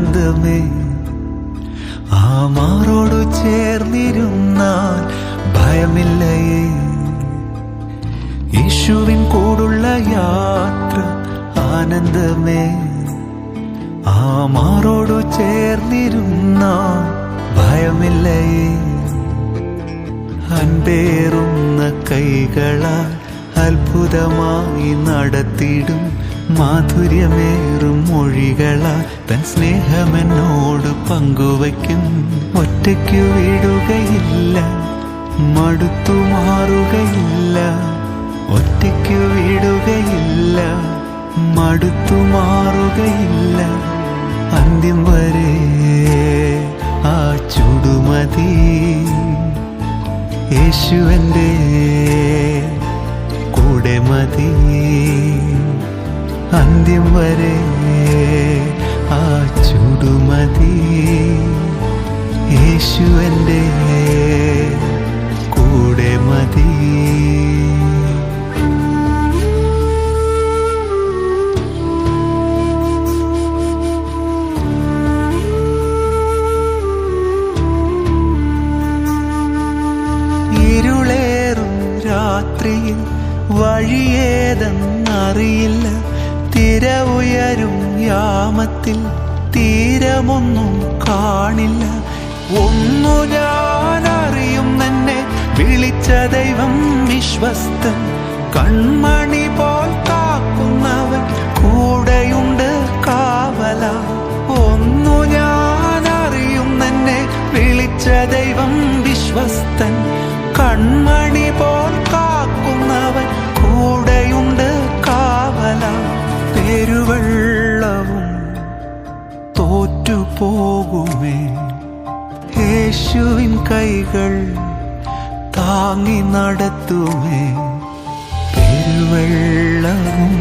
ആനന്ദമേ. ആ മാറോടു ചേർന്നിരുന്നാൽ ഭയമില്ലയേ. യേശുവിൻ കൂടുള്ള യാത്ര ആനന്ദമേ. ആ മാറോടു ചേർന്നിരുന്നാൽ ഭയമില്ലയേ. അൻപേറുന്ന കൈകളാൽ അത്ഭുതമായി നടത്തിടും മാധുര്യമേറും മൊഴികളാൽ തൻ സ്നേഹമെന്നോട് പങ്കുവയ്ക്കും. ഒറ്റയ്ക്കു വിടുകയില്ല, മടുത്തു മാറുകയില്ല. ഒറ്റയ്ക്കു വിടുകയില്ല, മടുത്തു മാറുകയില്ല. അന്ത്യം വരെ ആ ചുടുമതി. യേശുവൻ്റെ കൂടെ മതി. അന്ത്യം വരെ ആ ചുടുമതി. യേശുവൻ്റെ കൂടെ മതി. ഇരുളേറും രാത്രിയിൽ വഴിയേതെന്നറിയില്ല. തിര ഉയരും യാമത്തിൽ തീരമൊന്നും കാണില്ല. ഒന്നു ഞാൻ അറിയും, എന്നെ വിളിച്ച ദൈവം വിശ്വസ്തൻ. കൺമണി പോൽ കാക്കുന്നവൻ കൂടെയുണ്ട് കാവല. ഒന്നു ഞാൻ അറിയും, എന്നെ വിളിച്ച ദൈവം വിശ്വസ്തൻ. കൺമണി പോൽ കാക്കുന്നവൻ കൂടെയുണ്ട് കാവല. പെരുവെള്ളവും തോറ്റുപോകുമേ. യേശുവിൻ കൈകൾ താങ്ങി നടത്തുമേ. പെരുവെള്ളവും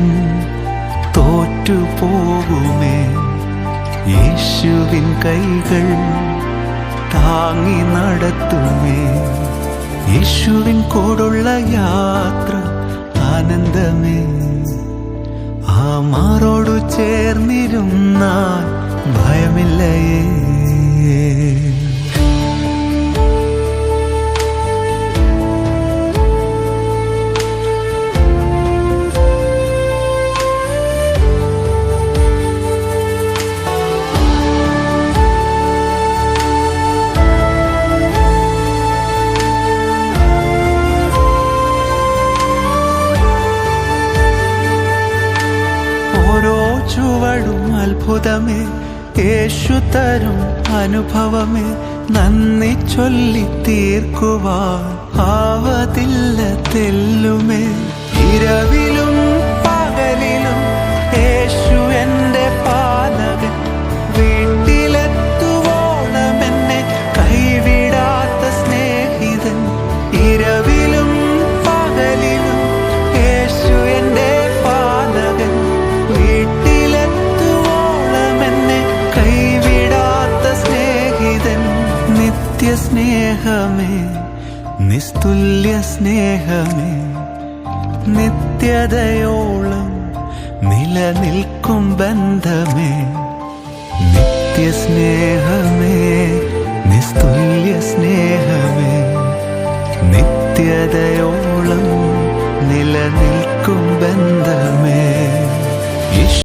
തോറ്റുപോകുമേ. യേശുവിൻ കൈകൾ താങ്ങി നടത്തുമേ. യേശുവിൻ കൂടുള്ള യാത്ര ആനന്ദമേ. ആ മാറോടു ചേർന്നിരുന്നാൽ ഭയമില്ലയേ. ഓരോ ചുവടും അത്ഭുതമേ. യേശു തരും അനുഭവമേ. നന്ദി ചൊല്ലി തീർക്കുവാൻ ആവതില്ല തെല്ലുമേ. ഇരവിലും പകലിലും യേശു എൻ്റെ പാലകൻ. വീട്ടിലെത്തുവോളം എന്നെ കൈവിടാത്ത സ്നേഹിതൻ. ഇരവിലും പകലിലും യേശു എൻ്റെ പാലകൻ. വീട്ടിലെത്തുവോളം എന്നെ കൈവിടാത്ത സ്നേഹിതൻ. നിത്യസ്നേഹമേ, നിസ്തുല്യ സ്നേഹമേ. നിത്യതയോളം നിലനിൽക്കും ബന്ധമേ. നിത്യസ്നേഹമേ, നിസ്തുല്യ സ്നേഹമേ. നിത്യതയോളം നിലനിൽക്കും ബന്ധമേ.